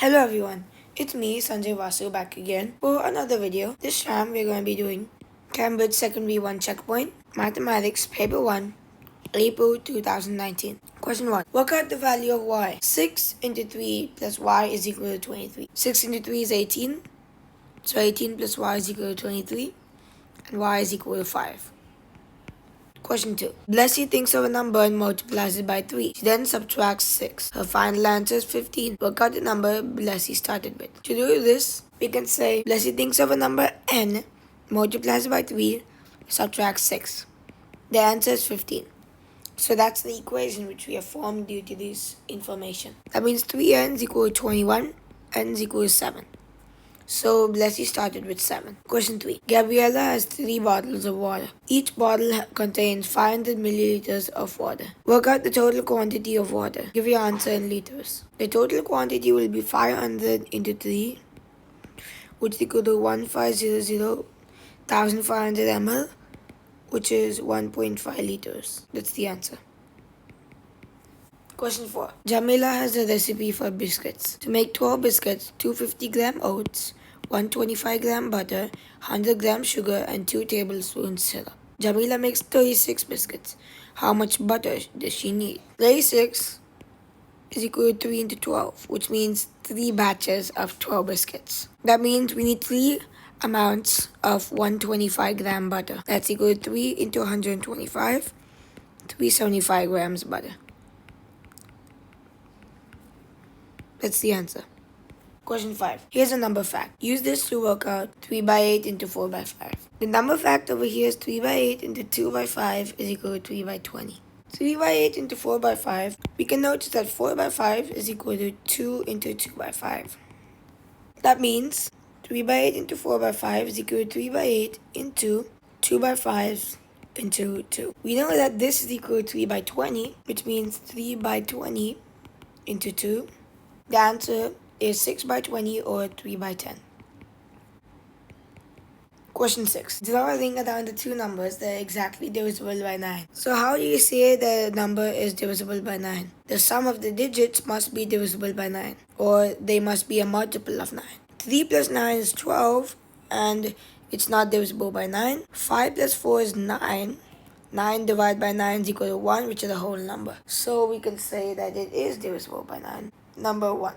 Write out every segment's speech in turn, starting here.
Hello everyone, it's me Sanjay Vasu back again for another video. This time we're going to be doing Cambridge Secondary 1 Checkpoint, Mathematics Paper 1, April 2019. Question 1. Work out the value of y. 6 into 3 plus y is equal to 23. 6 into 3 is 18, so 18 plus y is equal to 23, and y is equal to 5. Question 2. Blessy thinks of a number and multiplies it by 3. She then subtracts 6. Her final answer is 15. Work out the number Blessy started with. To do this, we can say Blessy thinks of a number n, multiplies it by 3, subtracts 6. The answer is 15. So that's the equation which we have formed due to this information. That means 3n is equal to 21, n is equal to 7. So Blessy started with 7. Question 3. Gabriella has 3 bottles of water. Each bottle contains 500 milliliters of water. Work out the total quantity of water. Give your answer in liters. The total quantity will be 500 into 3, which is equal to 1500 ml, which is 1.5 liters. That's the answer. Question 4. Jamila has a recipe for biscuits. To make 12 biscuits, 250 gram oats, 125 gram butter, 100 gram sugar, and 2 tablespoons syrup. Jamila makes 36 biscuits. How much butter does she need? 36 is equal to 3 into 12, which means 3 batches of 12 biscuits. That means we need 3 amounts of 125 gram butter. That's equal to 3 into 125, 375 grams butter. That's the answer. Question 5. Here's a number fact. Use this to work out 3 by 8 into 4 by 5. The number fact over here is 3 by 8 into 2 by 5 is equal to 3 by 20. 3 by 8 into 4 by 5. We can notice that 4 by 5 is equal to 2 into 2 by 5. That means 3 by 8 into 4 by 5 is equal to 3 by 8 into 2 by 5 into 2. We know that this is equal to 3 by 20, which means 3 by 20 into 2. The answer is 6 by 20 or 3 by 10. Question 6. Draw a ring around the two numbers that are exactly divisible by 9. So how do you say the number is divisible by 9? The sum of the digits must be divisible by 9, or they must be a multiple of 9. 3 plus 9 is 12, and it's not divisible by 9. 5 plus 4 is 9. 9 divided by 9 is equal to 1, which is a whole number. So we can say that it is divisible by 9. Number 1.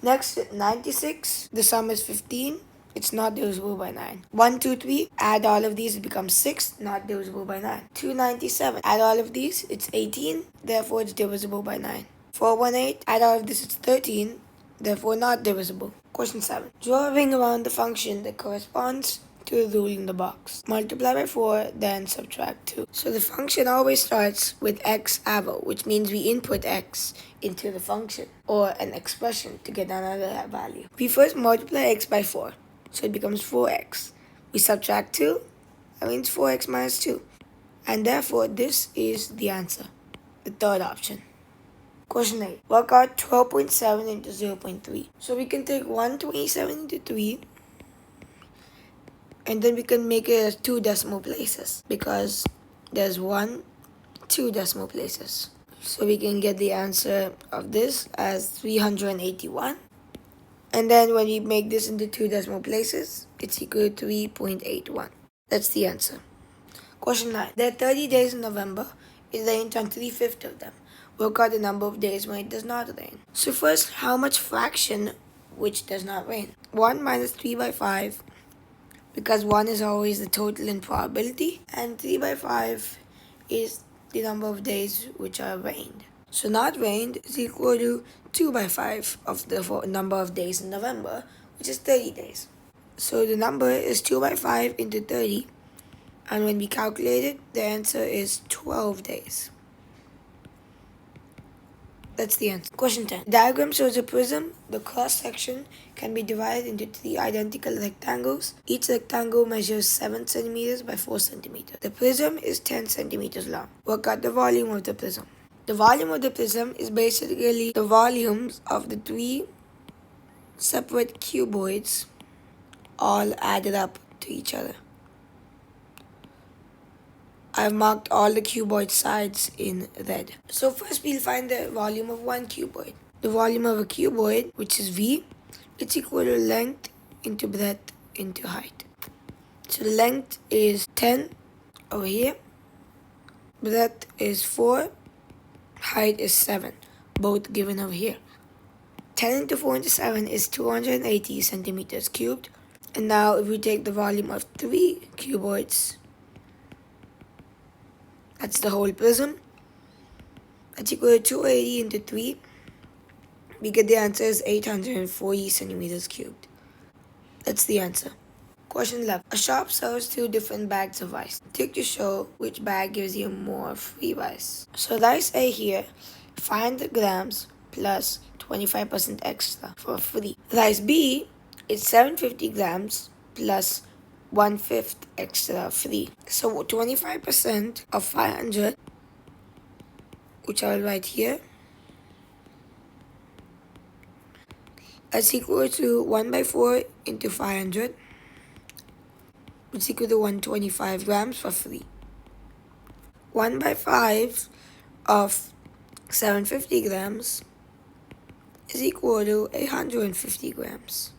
Next, 96. The sum is 15. It's not divisible by 9. 1, 2, 3. Add all of these, it becomes 6. Not divisible by 9. 297. Add all of these, it's 18. Therefore, it's divisible by 9. 418. Add all of this, it's 13. Therefore, not divisible. Question 7. Draw a ring around the function that corresponds to the rule in the box. Multiply by 4, then subtract 2. So the function always starts with x arrow, which means we input x into the function or an expression to get another value. We first multiply x by 4, so it becomes 4x. We subtract 2, that means 4x minus 2. And therefore, this is the answer, the third option. Question 8. Work out 12.7 into 0.3. So we can take 127 into 3, and then we can make it as 2 decimal places because there's 2 decimal places. So we can get the answer of this as 381. And then when we make this into 2 decimal places, it's equal to 3.81. That's the answer. Question 9. There are 30 days in November. It rains on 3/5 of them. Work out the number of days when it does not rain. So first, how much fraction which does not rain? 1 minus 3 by 5. Because 1 is always the total in probability, and 3 by 5 is the number of days which are rained. So not rained is equal to 2 by 5 of the number of days in November, which is 30 days. So the number is 2 by 5 into 30, and when we calculate it, the answer is 12 days. That's the answer. Question 10. Diagram shows a prism. The cross-section can be divided into 3 identical rectangles. Each rectangle measures 7 centimeters by 4 centimeters. The prism is 10 centimeters long. Work out the volume of the prism. The volume of the prism is basically the volumes of the 3 separate cuboids all added up to each other. I've marked all the cuboid sides in red. So first we'll find the volume of one cuboid. the volume of a cuboid, which is V, it's equal to length into breadth into height. So length is 10 over here, breadth is 4, height is 7, both given over here. 10 into 4 into 7 is 280 centimeters cubed. And now if we take the volume of 3 cuboids, that's the whole prism, that's equal to 280 into 3. We get the answer is 840 centimeters cubed. That's the answer. Question 11. A shop sells 2 different bags of rice. Tick to show which bag gives you more free rice. So rice A here, 500 grams plus 25% extra for free. Rice B is 750 grams plus 1/5 extra free. So 25% of 500, which I'll write here, that's equal to 1/4 into 500, which is equal to 125 grams for free. 1/5 of 750 grams is equal to 850 grams,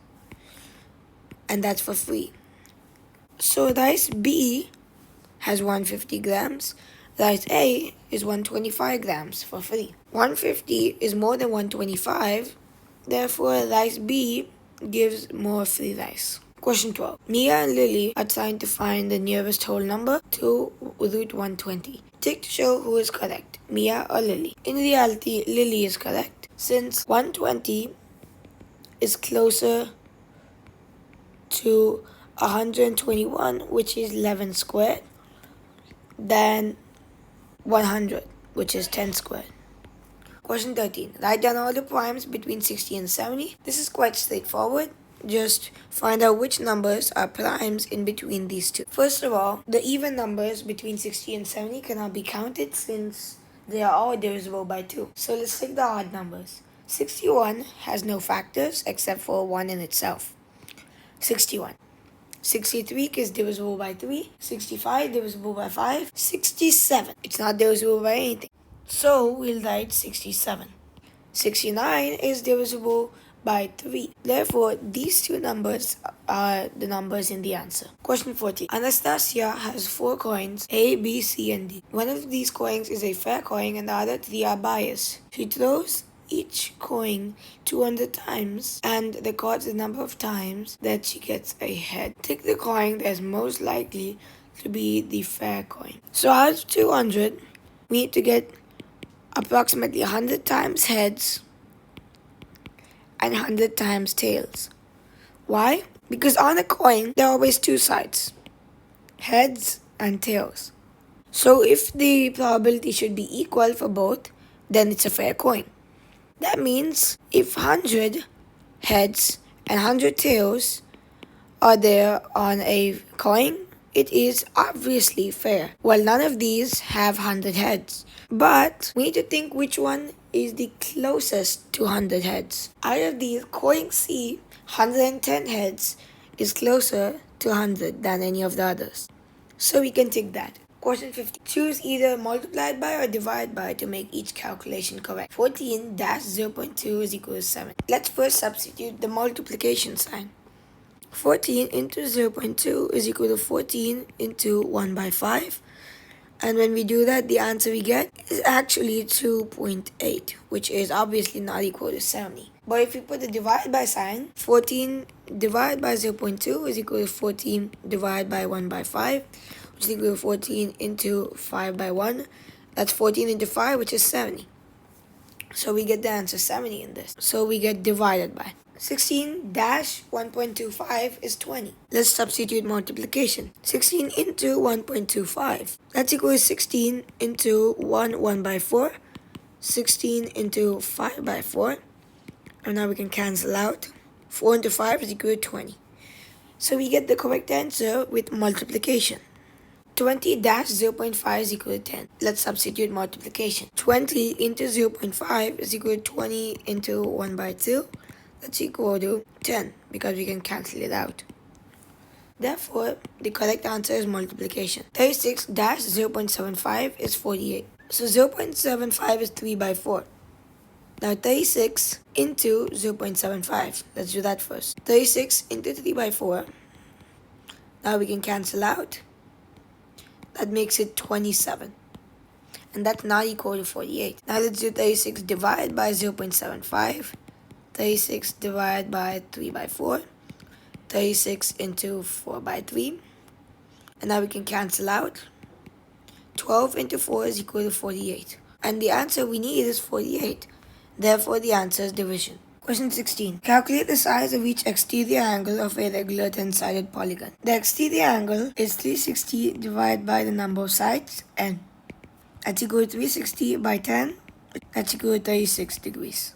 and that's for free. So rice B has 150 grams, rice A is 125 grams for free. 150 is more than 125, therefore rice B gives more free rice. Question 12. Mia and Lily are trying to find the nearest whole number to root 120. Tick to show who is correct, Mia or Lily. In reality, Lily is correct, since 120 is closer to 121, which is 11 squared, than 100, which is 10 squared. Question 13. Write down all the primes between 60 and 70. This is quite straightforward. Just find out which numbers are primes in between these two. First of all, the even numbers between 60 and 70 cannot be counted since they are all divisible by 2. So let's take the odd numbers. 61 has no factors except for 1 in itself. 61. 63 is divisible by 3. 65 divisible by 5. 67. It's not divisible by anything. So we'll write 67. 69 is divisible by 3. Therefore, these two numbers are the numbers in the answer. Question 14. Anastasia has 4 coins, A, B, C, and D. One of these coins is a fair coin and the other 3 are biased. She throws each coin 200 times and records the number of times that she gets a head. Take the coin that is most likely to be the fair coin. So out of 200, we need to get approximately 100 times heads and 100 times tails. Why? Because on a coin, there are always 2 sides, heads and tails. So if the probability should be equal for both, then it's a fair coin. That means if 100 heads and 100 tails are there on a coin, it is obviously fair. Well, none of these have 100 heads. But we need to think which one is the closest to 100 heads. Out of these, coin C, 110 heads, is closer to 100 than any of the others. So we can tick that. Question 50. Choose either multiplied by or divide by to make each calculation correct. 14 dash 0.2 is equal to 7. Let's first substitute the multiplication sign. 14 into 0.2 is equal to 14 into 1/5. And when we do that, the answer we get is actually 2.8, which is obviously not equal to 70. But if we put the divide by sign, 14 divided by 0.2 is equal to 14 divided by 1/5, which is equal to 14 into 5/1. That's 14 into 5, which is 70. So we get the answer 70 in this. So we get divided by. 16 dash 1.25 is 20. Let's substitute multiplication. 16 into 1.25. That's equal to 16 into 1/4. 16 into 5/4. And now we can cancel out. 4 into 5 is equal to 20. So we get the correct answer with multiplication. 20 dash 0.5 is equal to 10. Let's substitute multiplication. 20 into 0.5 is equal to 20 into 1/2. That's equal to 10 because we can cancel it out. Therefore, the correct answer is multiplication. 36 dash 0.75 is 48. So 0.75 is 3/4. Now 36 into 0.75. Let's do that first. 36 into 3 by 4. Now we can cancel out. That makes it 27. And that's not equal to 48. Now let's do 36 divided by 0.75. 36 divided by 3 by 4. 36 into 4 by 3. And now we can cancel out. 12 into 4 is equal to 48. And the answer we need is 48. Therefore, the answer is division. Question 16. Calculate the size of each exterior angle of a regular 10-sided polygon. The exterior angle is 360 divided by the number of sides, n. That's equal to 360 by 10. That's equal to 36 degrees.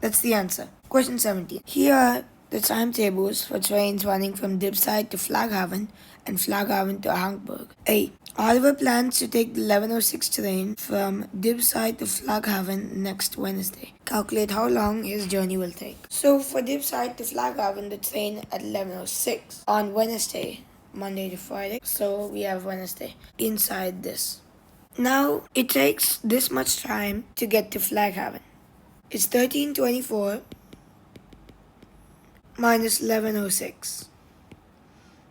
That's the answer. Question 17. Here are the timetables for trains running from Dipside to Flaghaven and Flaghaven to Hamburg. A. Oliver plans to take the 11:06 train from Dipside to Flaghaven next Wednesday. Calculate how long his journey will take. So for Dipside to Flaghaven, the train at 11:06 on Wednesday, Monday to Friday. So we have Wednesday inside this. Now it takes this much time to get to Flaghaven. It's 13:24 minus 11:06.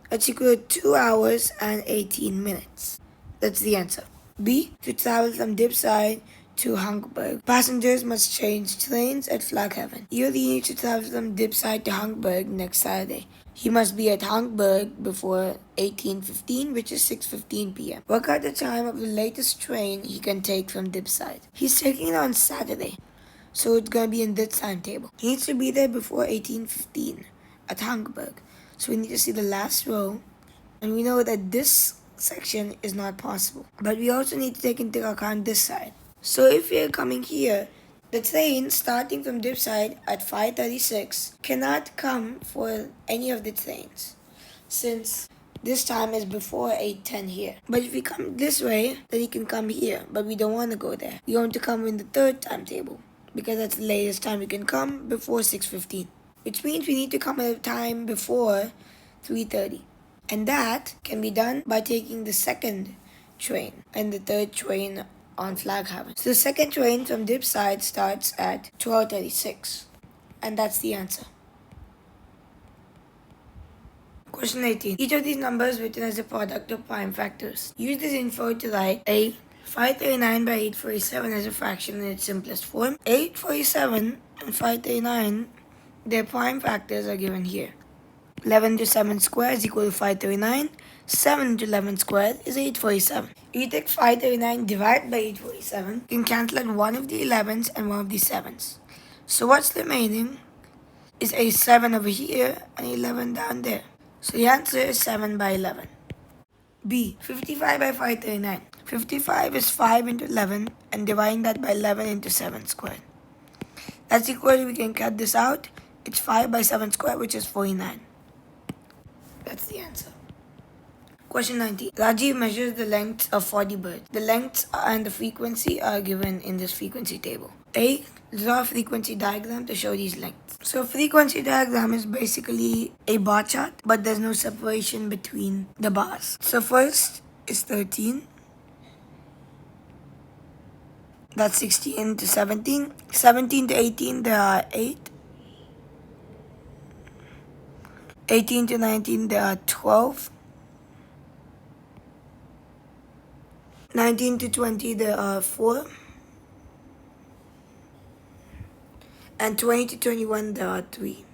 That's equal to 2 hours and 18 minutes. That's the answer. B. To travel from Dipside to Hamburg, passengers must change trains at Flaghaven. He needs to travel from Dipside to Hamburg next Saturday. He must be at Hamburg before 18:15, which is 6:15 p.m. Work out the time of the latest train he can take from Dipside. He's taking it on Saturday, so it's going to be in this timetable. He needs to be there before 18:15 at Hamburg. So we need to see the last row, and we know that this section is not possible. But we also need to take into account this side. So if we are coming here, the train starting from Dipside at 5:36 cannot come for any of the trains, since this time is before 8:10 here. But if we come this way, then he can come here, but we don't want to go there. We want to come in the third timetable, because that's the latest time we can come before 6:15. Which means we need to come at a time before 3:30. And that can be done by taking the second train and the third train on Flaghaven. So the second train from Dipside starts at 12:36. And that's the answer. Question 18. Each of these numbers written as a product of prime factors. Use this info to write A. 539 by 847 as a fraction in its simplest form. 847 and 539, their prime factors are given here. 11 to 7 squared is equal to 539. 7 to 11 squared is 847. If you take 539 divided by 847, you can cancel out one of the 11s and one of the 7s. So what's remaining is a 7 over here and 11 down there. So the answer is 7 by 11. B. 55 by 539. 55 is 5 into 11 and dividing that by 11 into 7 squared. That's equal to, we can cut this out. It's 5 by 7 squared, which is 49. That's the answer. Question 19. Rajiv measures the length of 40 birds. The lengths and the frequency are given in this frequency table. A. Draw a frequency diagram to show these lengths. So frequency diagram is basically a bar chart, but there's no separation between the bars. So first is 13. That's 16 to 17. 17 to 18, there are 8. 18 to 19, there are 12. 19 to 20, there are 4. And 20 to 21, there are 3.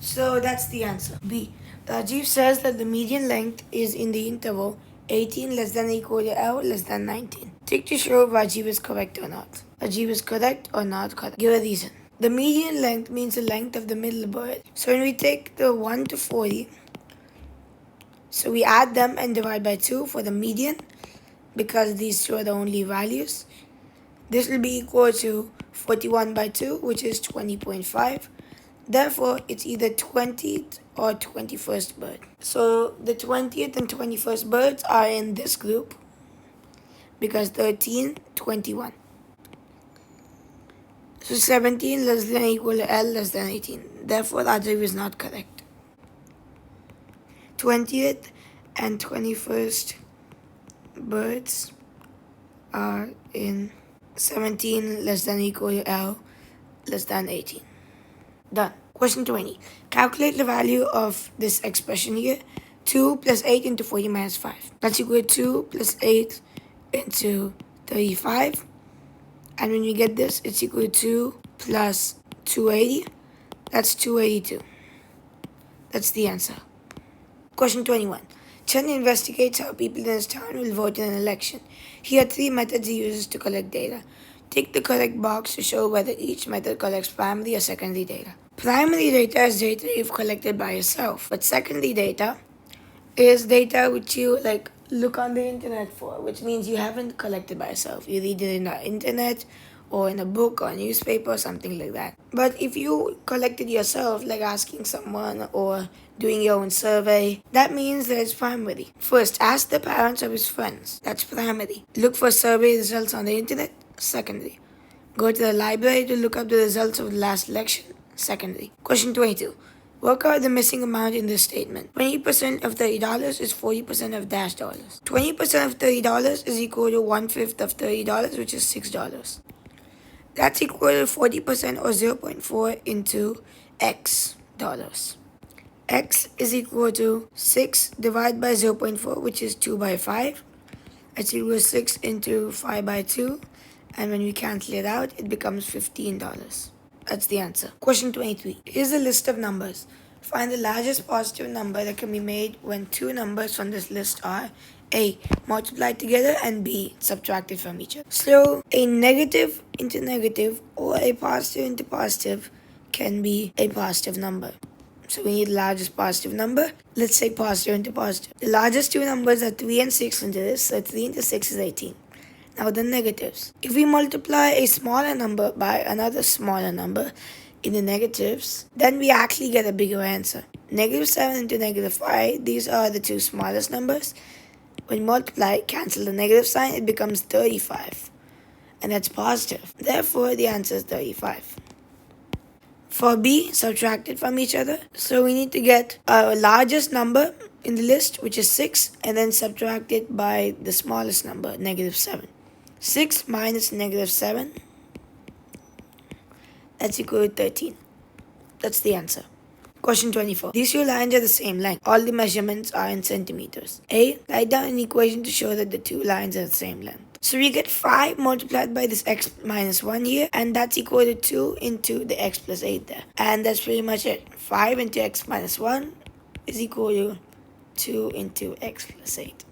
So that's the answer. B. Rajiv says that the median length is in the interval 18 less than or equal to L less than 19. Take to show if Rajiv is correct or not. Rajiv is correct or not correct. Give a reason. The median length means the length of the middle bird. So when we take the 1 to 40, so we add them and divide by 2 for the median, because these two are the only values. This will be equal to 41 by 2, which is 20.5. Therefore, it's either 20th or 21st bird. So the 20th and 21st birds are in this group, because 13, 21. So 17 less than or equal to L less than 18. Therefore, Rajiv is not correct. 20th and 21st birds are in 17 less than or equal to L less than 18. Done. Question 20. Calculate the value of this expression here. 2 plus 8 into 40 minus 5. That's equal to 2 plus 8 into 35. And when we get this, it's equal to 2 plus 280. That's 282. That's the answer. Question 21. Chen investigates how people in his town will vote in an election. Here are 3 methods he uses to collect data. Tick the correct box to show whether each method collects primary or secondary data. Primary data is data you've collected by yourself, but secondary data is data which you look on the internet for, which means you haven't collected by yourself. You read it in the internet or in a book or a newspaper or something like that. But if you collected yourself, like asking someone or doing your own survey, that means that it's primary. First, ask the parents of his friends. That's primary. Look for survey results on the internet. Secondary. Go to the library to look up the results of the last election. Secondary. Question 22. Work out the missing amount in this statement. 20% of $30 is 40% of dash dollars. 20% of $30 is equal to 1/5 of $30, which is $6. That's equal to 40% or 0.4 into X dollars. X is equal to 6 divided by 0.4, which is 2 by 5. That's equal to 6 into 5 by 2. And when we cancel it out, it becomes $15. That's the answer. Question 23. Here's a list of numbers. Find the largest positive number that can be made when 2 numbers from this list are A. multiplied together and B. subtracted from each other. So a negative into negative or a positive into positive can be a positive number. So we need the largest positive number. Let's say positive into positive. The largest 2 numbers are 3 and 6 into this, so 3 into 6 is 18. Now the negatives. If we multiply a smaller number by another smaller number in the negatives, then we actually get a bigger answer. Negative 7 into negative 5, these are the 2 smallest numbers. When multiply, cancel the negative sign, it becomes 35. And that's positive. Therefore, the answer is 35. For B, subtracted from each other. So we need to get our largest number in the list, which is 6, and then subtract it by the smallest number, negative 7. 6 minus negative 7, that's equal to 13. That's the answer. Question 24. These 2 lines are the same length. All the measurements are in centimeters. A. Write down an equation to show that the 2 lines are the same length. So we get 5 multiplied by this x minus 1 here, and that's equal to 2 into the x plus 8 there. And that's pretty much it. 5 into x minus 1 is equal to 2 into x plus 8.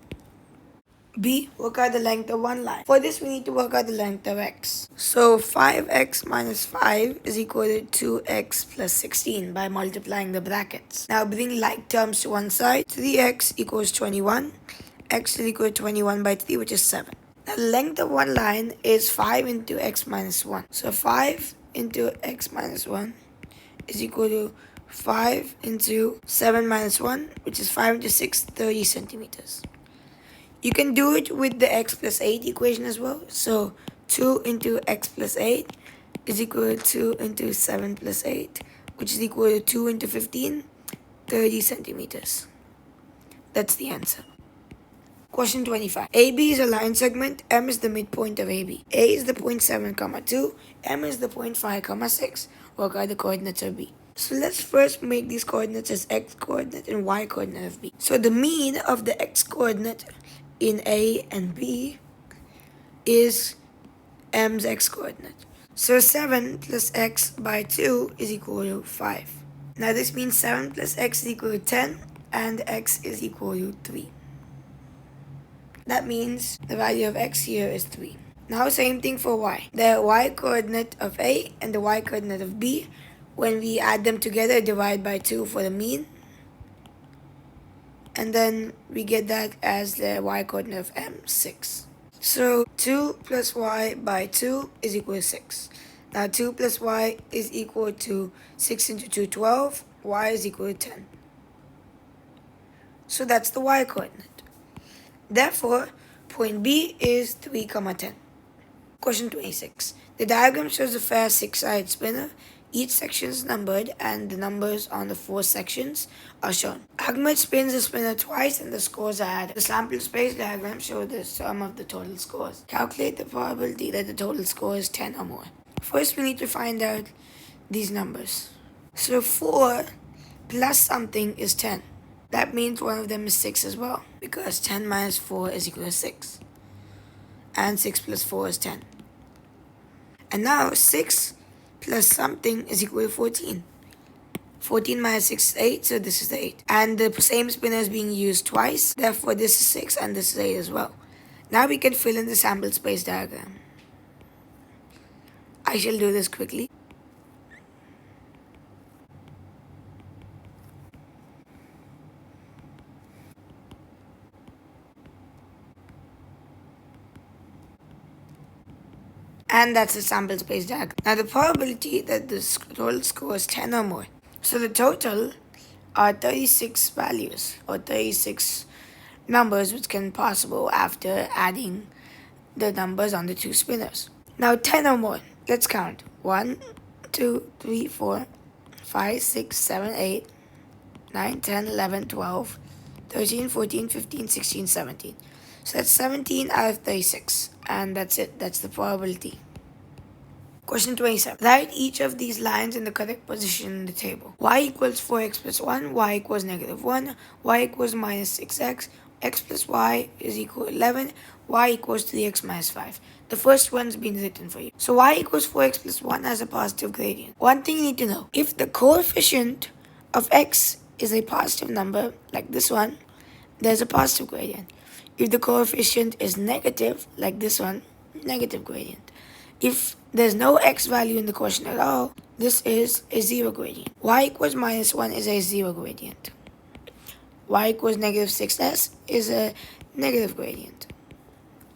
B. Work out the length of one line. For this, we need to work out the length of x. So 5x minus 5 is equal to 2x plus 16 by multiplying the brackets. Now bring like terms to one side. 3x equals 21. X is equal to 21 by 3, which is 7. Now the length of one line is 5 into x minus 1. So 5 into x minus 1 is equal to 5 into 7 minus 1, which is 5 into 6, 30 centimeters. You can do it with the x plus 8 equation as well. So 2 into x plus 8 is equal to 2 into 7 plus 8, which is equal to 2 into 15, 30 centimeters. That's the answer. Question 25. AB is a line segment. M is the midpoint of AB. A is the point 7, 2. M is the point 5, 6. Work out the coordinates of B. So let's first make these coordinates as x coordinate and y coordinate of B. So the mean of the x coordinate in A and B is M's x coordinate. So 7 plus x by 2 is equal to 5. Now this means 7 plus x is equal to 10 and x is equal to 3. That means the value of x here is 3. Now same thing for y. The y coordinate of A and the y coordinate of B, when we add them together, divide by 2 for the mean. And then we get that as the y coordinate of M, 6. So 2 plus y by 2 is equal to 6. Now 2 plus y is equal to 6 into 2, 12. Y is equal to 10. So that's the y coordinate. Therefore, point B is 3, 10. Question 26. The diagram shows a fair 6-sided spinner. Each section is numbered and the numbers on the 4 sections are shown. Ahmed spins the spinner twice and the scores are added. The sample space diagram shows the sum of the total scores. Calculate the probability that the total score is 10 or more. First we need to find out these numbers. So 4 plus something is 10. That means one of them is 6 as well, because 10 minus 4 is equal to 6. And 6 plus 4 is 10. And now 6 plus something is equal to 14. 14 minus 6 is 8, so this is 8. And the same spinner is being used twice, therefore this is 6 and this is 8 as well. Now we can fill in the sample space diagram. I shall do this quickly. And that's the sample space diagram. Now the probability that the total score is 10 or more. So the total are 36 values or 36 numbers which can be possible after adding the numbers on the 2 spinners. Now 10 or more. Let's count. 1, 2, 3, 4, 5, 6, 7, 8, 9, 10, 11, 12, 13, 14, 15, 16, 17. So that's 17 out of 36. And that's it. That's the probability. Question 27. Write each of these lines in the correct position in the table. Y equals 4x plus 1, y equals negative 1, y equals minus 6x, x plus y is equal to 11, y equals 3x minus 5. The first one's been written for you. So y equals 4x plus 1 has a positive gradient. One thing you need to know, if the coefficient of x is a positive number, like this one, there's a positive gradient. If the coefficient is negative, like this one, negative gradient. If there's no x value in the question at all, this is a 0 gradient. Y equals minus 1 is a 0 gradient. Y equals negative 6s is a negative gradient.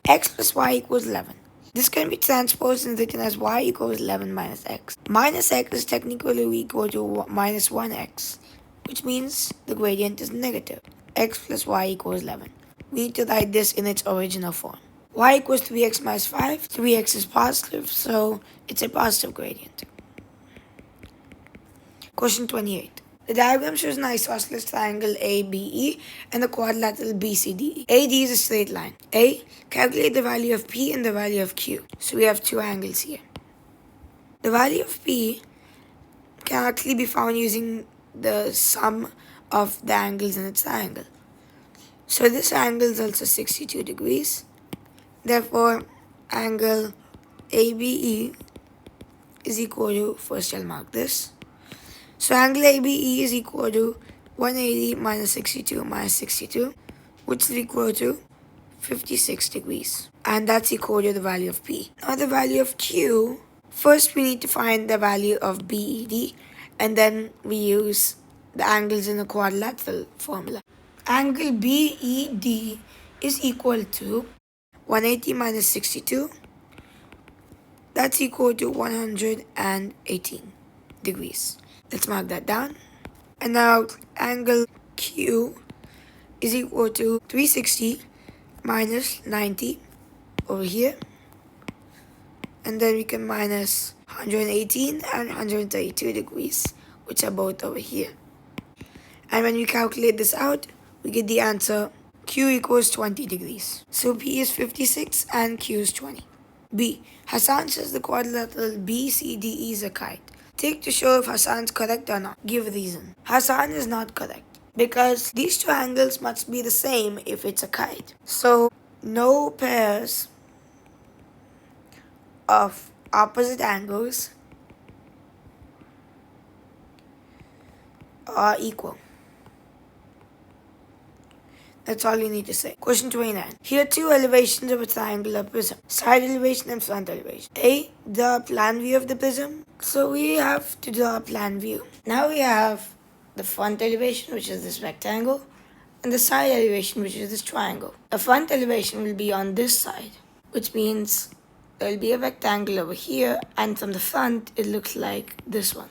X plus y equals 11. This can be transposed and written as y equals 11 minus x. Minus x is technically equal to minus 1x, which means the gradient is negative. X plus y equals 11. We need to write this in its original form. Y equals 3x minus 5. 3x is positive, so it's a positive gradient. Question 28. The diagram shows an isosceles triangle ABE and a quadrilateral BCDE. AD is a straight line. A. Calculate the value of P and the value of Q. So we have 2 angles here. The value of P can actually be found using the sum of the angles in its triangle. So this angle is also 62 degrees. Therefore, angle ABE is equal to, first I'll mark this. So angle ABE is equal to 180 minus 62 minus 62, which is equal to 56 degrees. And that's equal to the value of P. Now the value of Q, first we need to find the value of BED, and then we use the angles in the quadrilateral formula. Angle BED is equal to 180 minus 62, that's equal to 118 degrees. Let's mark that down. And now angle Q is equal to 360 minus 90 over here. And then we can minus 118 and 132 degrees, which are both over here. And when we calculate this out, we get the answer Q equals 20 degrees. So P is 56 and Q is 20. B. Hassan says the quadrilateral BCDE is a kite. Take to show if Hassan's correct or not. Give a reason. Hassan is not correct because these 2 angles must be the same if it's a kite. So no pairs of opposite angles are equal. That's all you need to say. Question 29. Here are 2 elevations of a triangular prism. Side elevation and front elevation. A. Draw a plan view of the prism. So we have to draw a plan view. Now we have the front elevation, which is this rectangle, and the side elevation, which is this triangle. The front elevation will be on this side, which means there will be a rectangle over here, and from the front it looks like this one.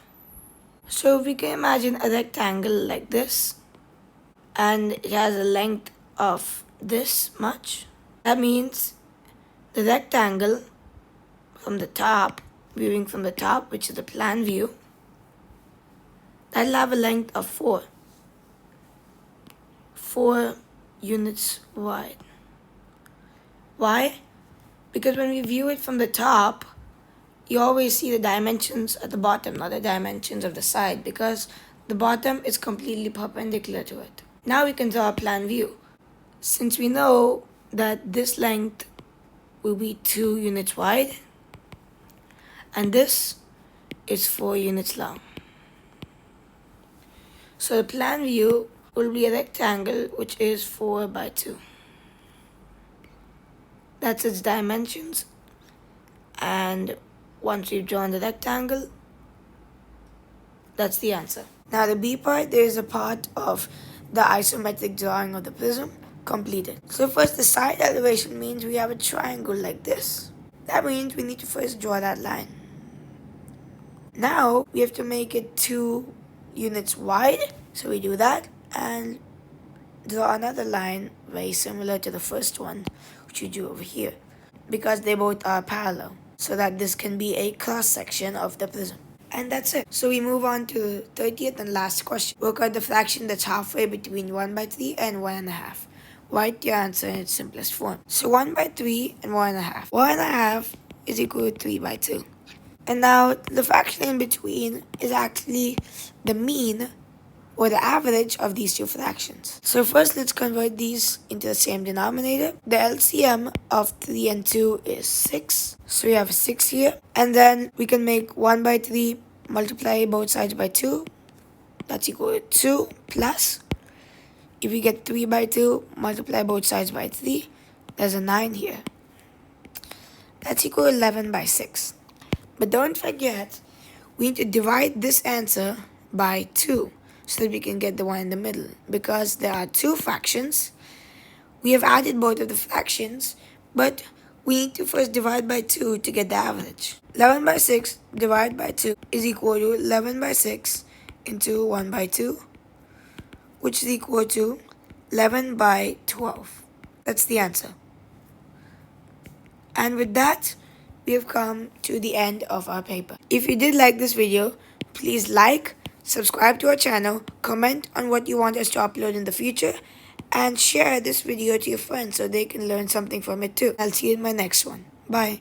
So we can imagine a rectangle like this, and it has a length of this much. That means the rectangle from the top, viewing from the top, which is the plan view, That'll have a length of 4. 4 units wide. Why? Because when we view it from the top, you always see the dimensions at the bottom, not the dimensions of the side, because the bottom is completely perpendicular to it. Now we can draw a plan view. Since we know that this length will be 2 units wide, and this is 4 units long. So the plan view will be a rectangle which is 4 by 2. That's its dimensions. And once we've drawn the rectangle, that's the answer. Now the B part, there is a part of the isometric drawing of the prism completed. So first, the side elevation means we have a triangle like this. That means we need to first draw that line. Now we have to make it 2 units wide. So we do that and draw another line very similar to the first one, which we do over here, because they both are parallel, so that this can be a cross section of the prism. And that's it. So we move on to the 30th and last question. Work out the fraction that's halfway between 1 by 3 and 1.5. Write your answer in its simplest form. So 1 by 3 and 1.5. 1.5 is equal to 3 by 2. And now the fraction in between is actually the mean or the average of these two fractions. So first, let's convert these into the same denominator. The LCM of 3 and 2 is 6. So we have 6 here. And then we can make 1 by 3 multiply both sides by 2. That's equal to 2 plus. If we get 3 by 2, multiply both sides by 3. There's a 9 here. That's equal to 11 by 6. But don't forget, we need to divide this answer by 2. So that we can get the one in the middle. Because there are 2 fractions, we have added both of the fractions, but we need to first divide by 2 to get the average. 11 by 6 divided by 2 is equal to 11 by 6 into 1 by 2, which is equal to 11 by 12. That's the answer. And with that, we have come to the end of our paper. If you did like this video, please like, subscribe to our channel, comment on what you want us to upload in the future, and share this video to your friends so they can learn something from it too. I'll see you in my next one. Bye.